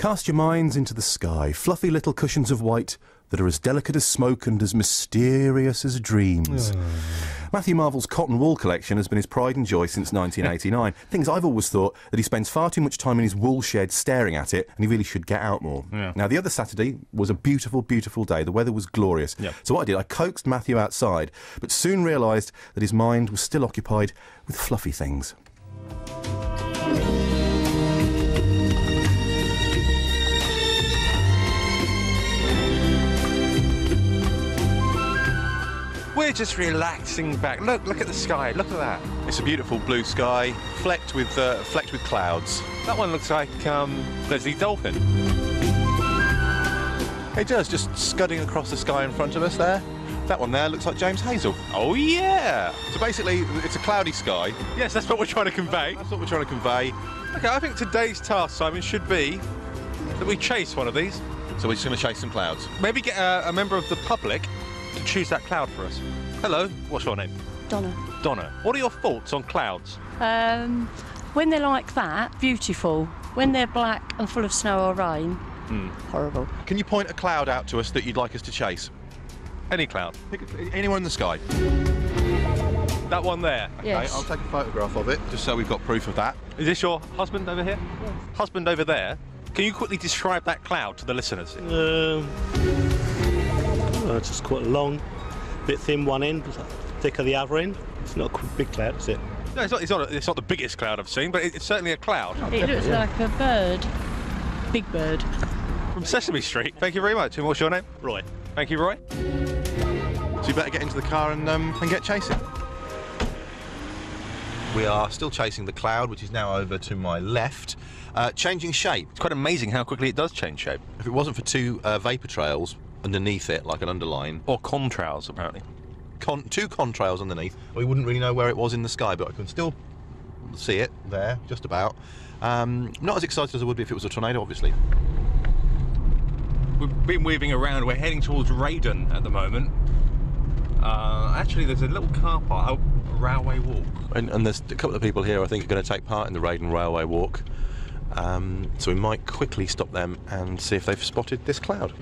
Cast your minds into the sky, fluffy little cushions of white that are as delicate as smoke and as mysterious as dreams. Matthew Marvel's cotton wool collection has been his pride and joy since 1989. Things I've always thought that he spends far too much time in his wool shed staring at it, and he really should get out more. Yeah. Now, the other Saturday was a beautiful, beautiful day. The weather was glorious. Yep. So what I did, I coaxed Matthew outside, but soon realised that his mind was still occupied with fluffy things. We're just relaxing back. Look at the sky. Look at that. It's a beautiful blue sky, flecked with clouds. That one looks like Leslie Dolphin. It does, just scudding across the sky in front of us there. That one there looks like James Hazel. Oh yeah. So basically, it's a cloudy sky. Yes, that's what we're trying to convey. That's what we're trying to convey. Okay, I think today's task, Simon, should be that we chase one of these. So we're just going to chase some clouds. Maybe get a member of the public to choose that cloud for us. Hello, what's your name? Donna. Donna. What are your thoughts on clouds? When they're like that, beautiful. When they're black and full of snow or rain, horrible. Can you point a cloud out to us that you'd like us to chase? Any cloud. Pick anywhere in the sky. That one there. Yes. Okay, I'll take a photograph of it, just so we've got proof of that. Is this your husband over here? Yes. Husband over there. Can you quickly describe that cloud to the listeners? It's just quite long, bit thin one end, thicker the other end. It's not a big cloud, is it? No, it's not the biggest cloud I've seen, but it's certainly a cloud. It looks like a bird. Big bird. From Sesame Street. Thank you very much. And what's your name? Roy. Thank you, Roy. So you better get into the car and get chasing. We are still chasing the cloud, which is now over to my left, changing shape. It's quite amazing how quickly it does change shape. If it wasn't for two vapour trails underneath it, like an underline, Or contrails, apparently. two contrails underneath, we wouldn't really know where it was in the sky, but I can still see it there, just about. Not as excited as I would be if it was a tornado, obviously. We've been weaving around. We're heading towards Raydon at the moment. Actually, there's a little car park, a railway walk. And there's a couple of people here I think are going to take part in the Raydon Railway Walk. So we might quickly stop them and see if they've spotted this cloud.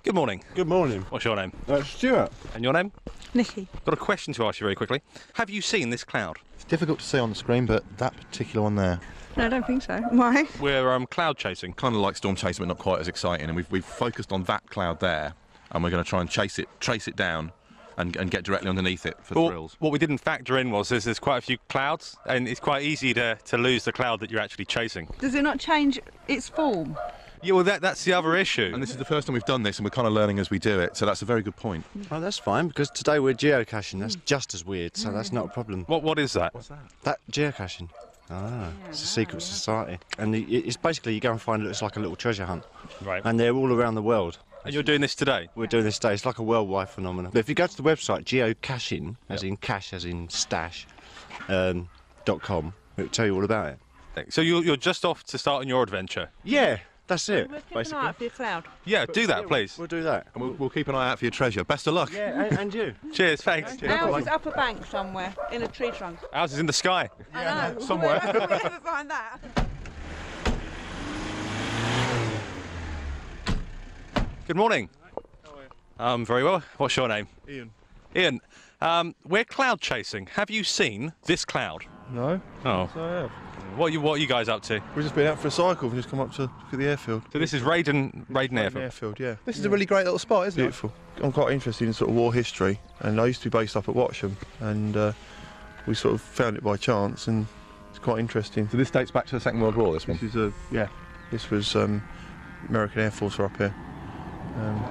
Good morning. Good morning. What's your name? Stuart. And your name? Nikki. Got a question to ask you very quickly. Have you seen this cloud? It's difficult to see on the screen, but that particular one there, No, I don't think so. Why? We're cloud chasing. kind of like storm chasing, but not quite as exciting. And we've focused on that cloud there, and we're going to try and trace it down, and get directly underneath it for thrills. What we didn't factor in was there's quite a few clouds, and it's quite easy to lose the cloud that you're actually chasing. Does it not change its form? Yeah, well, that's the other issue. And this is the first time we've done this, and we're kind of learning as we do it. So that's a very good point. Oh, that's fine, because today we're geocaching. That's just as weird, so that's not a problem. What is that? That geocaching. Ah, it's a secret society. And it's basically you go and find it, it's like a little treasure hunt. Right. And they're all around the world. And you're doing this today? We're doing this today. It's like a worldwide phenomenon. But if you go to the website geocaching, as in cash, as in stash, .com, it'll tell you all about it. So you're just off to start on your adventure? Yeah, that's it. We'll keep an eye out for your cloud. Yeah, do that, please. We'll do that. And we'll keep an eye out for your treasure. Best of luck. Yeah, and you. Cheers, thanks. Ours is up a bank somewhere, in a tree trunk. Ours is in the sky. I know. somewhere. We'll never find that. Good morning. How are you? Very well. What's your name? Ian. Ian, we're cloud chasing. Have you seen this cloud? No. Oh. So I have. What are you guys up to? We've just been out for a cycle. We've just come up to look at the airfield. So this is Raydon Airfield. Airfield, yeah. This is a really great little spot, isn't Beautiful. I'm quite interested in sort of war history, and I used to be based up at Watcham, and we sort of found it by chance, and it's quite interesting. So this dates back to the Second World War, this one? This is this was American Air Force were up here.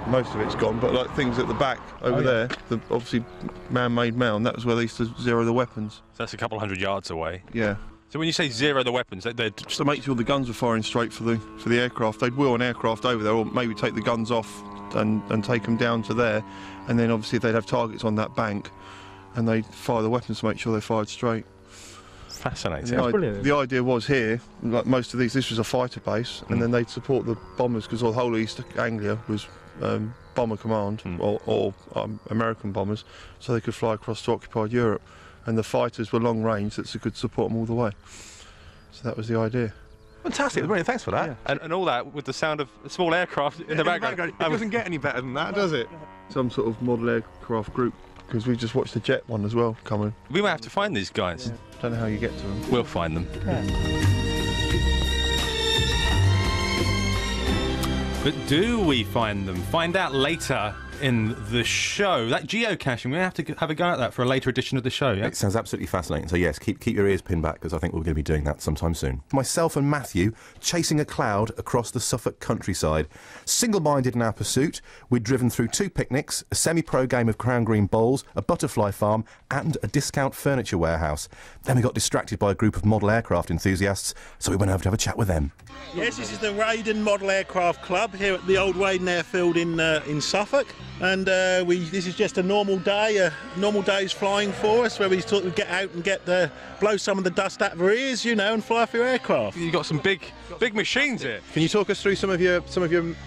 Most of it's gone, but like things at the back over there, the obviously man-made mound, that was where they used to zero the weapons. So that's a couple hundred yards away. Yeah. So when you say zero the weapons, they're Just to make sure the guns were firing straight for the aircraft, they'd wheel an aircraft over there, or maybe take the guns off and take them down to there, and then obviously they'd have targets on that bank, and they'd fire the weapons to make sure they fired straight. fascinating. The idea was here, like most of these, this was a fighter base, and then they'd support the bombers because the whole East Anglia was bomber command, or American bombers, so they could fly across to occupied Europe, and the fighters were long range, so it could support them all the way. So that was the idea. Fantastic, brilliant, thanks for that. And all that with the sound of a small aircraft in the background. It doesn't get any better than that, does it? Some sort of model aircraft group, because we just watched the jet one as well coming. We might have to find these guys. Don't know how you get to them. We'll find them. But do we find them? Find out later in the show. That geocaching, we're going to have to have a go at that for a later edition of the show, yeah? It sounds absolutely fascinating. So, yes, keep your ears pinned back, because I think we're going to be doing that sometime soon. Myself and Matthew chasing a cloud across the Suffolk countryside. Single-minded in our pursuit, we'd driven through 2 picnics, a semi-pro game of Crown Green Bowls, a butterfly farm and a discount furniture warehouse. Then we got distracted by a group of model aircraft enthusiasts, so we went over to have a chat with them. Yes, this is the Raiden Model Aircraft Club here at the old Raiden Airfield in Suffolk. And this is just a normal day, a normal day's flying for us, where we thought we'd get out and blow some of the dust out of our ears, you know, and fly off your aircraft. You've got some big machines here. Can you talk us through some of your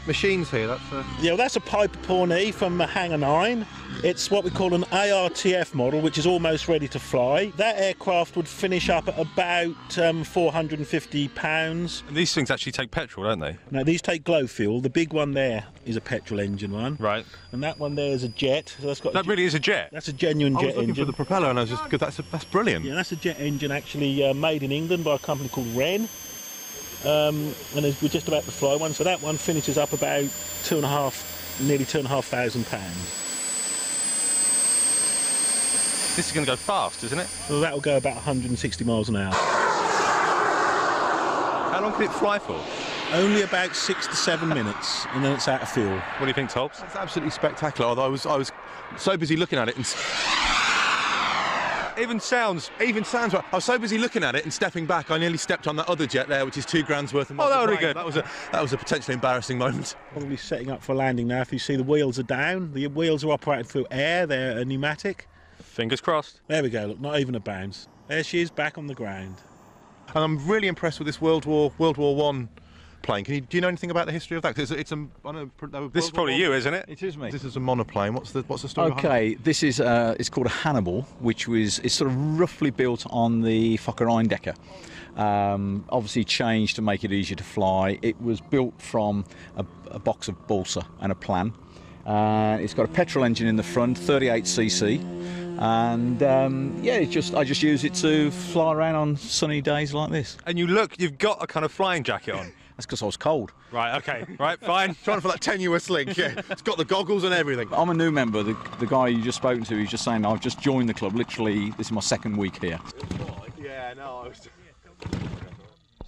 machines here? Yeah, well, that's a Piper Pawnee from Hangar 9. It's what we call an ARTF model, which is almost ready to fly. That aircraft would finish up at about £450. And these things actually take petrol, don't they? No, these take glow fuel. The big one there is a petrol engine one. Right. And that one there is a jet. So that really is a jet? That's a genuine jet engine. I was looking for the propeller and I was just, that's brilliant. Yeah, that's a jet engine actually made in England by a company called Wren. And we're just about to fly one, so that one finishes up about nearly £2,500. This is going to go fast, isn't it? Well, that'll go about 160 miles an hour. How long can it fly for? Only about 6 to 7 minutes, and then it's out of fuel. What do you think, Tobbs? That's absolutely spectacular. Although I was so busy looking at it and even sounds right. I was so busy looking at it and stepping back, I nearly stepped on that other jet there, which is £2,000 worth of. Oh, that would be good. That was a potentially embarrassing moment. Probably setting up for landing now. If you see, the wheels are down. The wheels are operated through air. They're a pneumatic. Fingers crossed. There we go. Look, not even a bounce. There she is, back on the ground. And I'm really impressed with this World War I plane. Do you know anything about the history of that? This is probably you, isn't it? It is me. This is a monoplane. What's the story? Okay, this is it's called a Hannibal, it's sort of roughly built on the Fokker Eindecker. Obviously changed to make it easier to fly. It was built from a box of balsa and a plan. It's got a petrol engine in the front, 38cc. And I just use it to fly around on sunny days like this. And you've got a kind of flying jacket on. That's because I was cold. Right, okay, right, fine. Trying for that tenuous link, yeah. It's got the goggles and everything. I'm a new member. The guy you just spoken to, he's just saying I've just joined the club. Literally, this is my second week here. Yeah, no.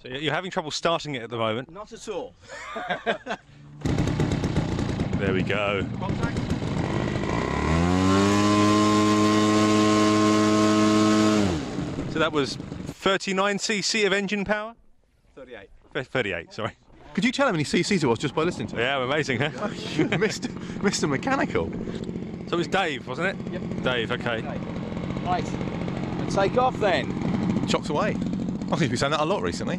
So you're having trouble starting it at the moment? Not at all. There we go. Contact. So that was 39cc of engine power? 38. 38, sorry. Could you tell how many cc's it was just by listening to it? Yeah, amazing, huh? Mr. Mechanical. So it was Dave, wasn't it? Yep. Dave, okay. Right, and take off then. Chops away. I think you've been saying that a lot recently.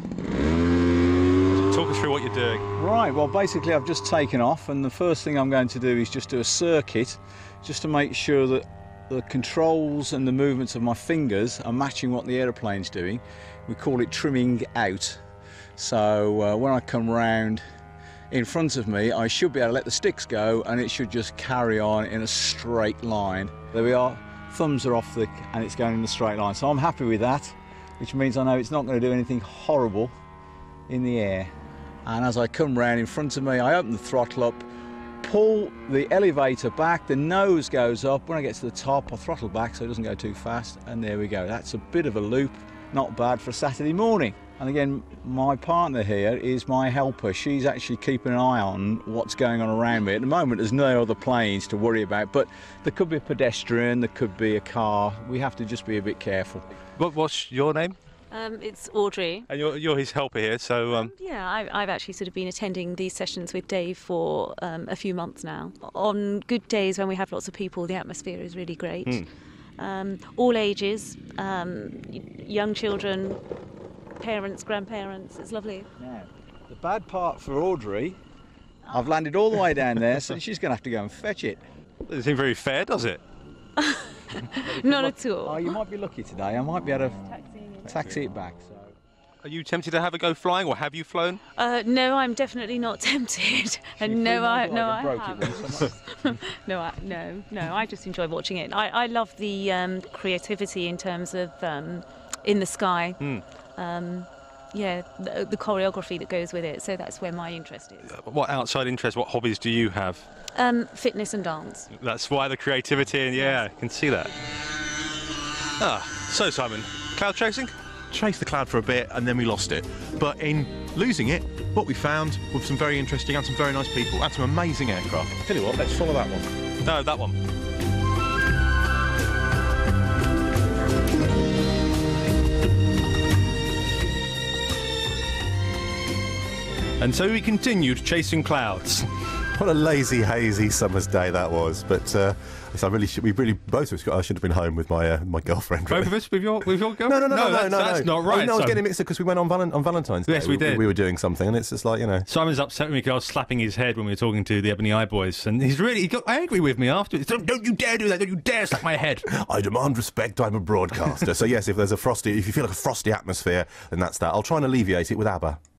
Talk us through what you're doing. Right, well basically I've just taken off, and the first thing I'm going to do is just do a circuit just to make sure that the controls and the movements of my fingers are matching what the aeroplane's doing. We call it trimming out. So when I come round in front of me, I should be able to let the sticks go and it should just carry on in a straight line. There we are, thumbs are off and it's going in a straight line. So I'm happy with that, which means I know it's not going to do anything horrible in the air. And as I come round in front of me, I open the throttle up, pull the elevator back, the nose goes up. When I get to the top, I throttle back so it doesn't go too fast, and there we go. That's a bit of a loop, not bad for a Saturday morning. And again, my partner here is my helper. She's actually keeping an eye on what's going on around me. At the moment, there's no other planes to worry about, but there could be a pedestrian, there could be a car. We have to just be a bit careful. What's your name? It's Audrey. And you're his helper here, so... Yeah, I've actually sort of been attending these sessions with Dave for a few months now. On good days when we have lots of people, the atmosphere is really great. All ages, young children, parents, grandparents, it's lovely. Now, the bad part for Audrey, I've landed all the way down there, so she's going to have to go and fetch it. Doesn't seem very fair, does it? Not at all. Oh, you might be lucky today. I might be able to taxi it back. So. Are you tempted to have a go flying, or have you flown? No, I'm definitely not tempted. And no, I haven't. No, I just enjoy watching it. I love the creativity in terms of in the sky. Yeah, the choreography that goes with it. So that's where my interest is. What outside interest, what hobbies do you have? Fitness and dance. That's why the creativity, and yeah, I can see that. So Simon, cloud chasing? Chased the cloud for a bit and then we lost it. But in losing it, what we found was some very interesting and some very nice people and some amazing aircraft. Tell you what, let's follow that one. No, that one. And so we continued chasing clouds. What a lazy, hazy summer's day that was. But both of us I should have been home with my my girlfriend. Both of us with your girlfriend? No. That's not right. I was getting mixed up because we went on Valentine's Day. Yes, we did. We were doing something, and it's just like, you know. Simon's upset with me because I was slapping his head when we were talking to the Ebony Eye Boys, and he got angry with me afterwards. Don't you dare do that! Don't you dare slap my head! I demand respect. I'm a broadcaster. So yes, if you feel like a frosty atmosphere, then that's that. I'll try and alleviate it with ABBA.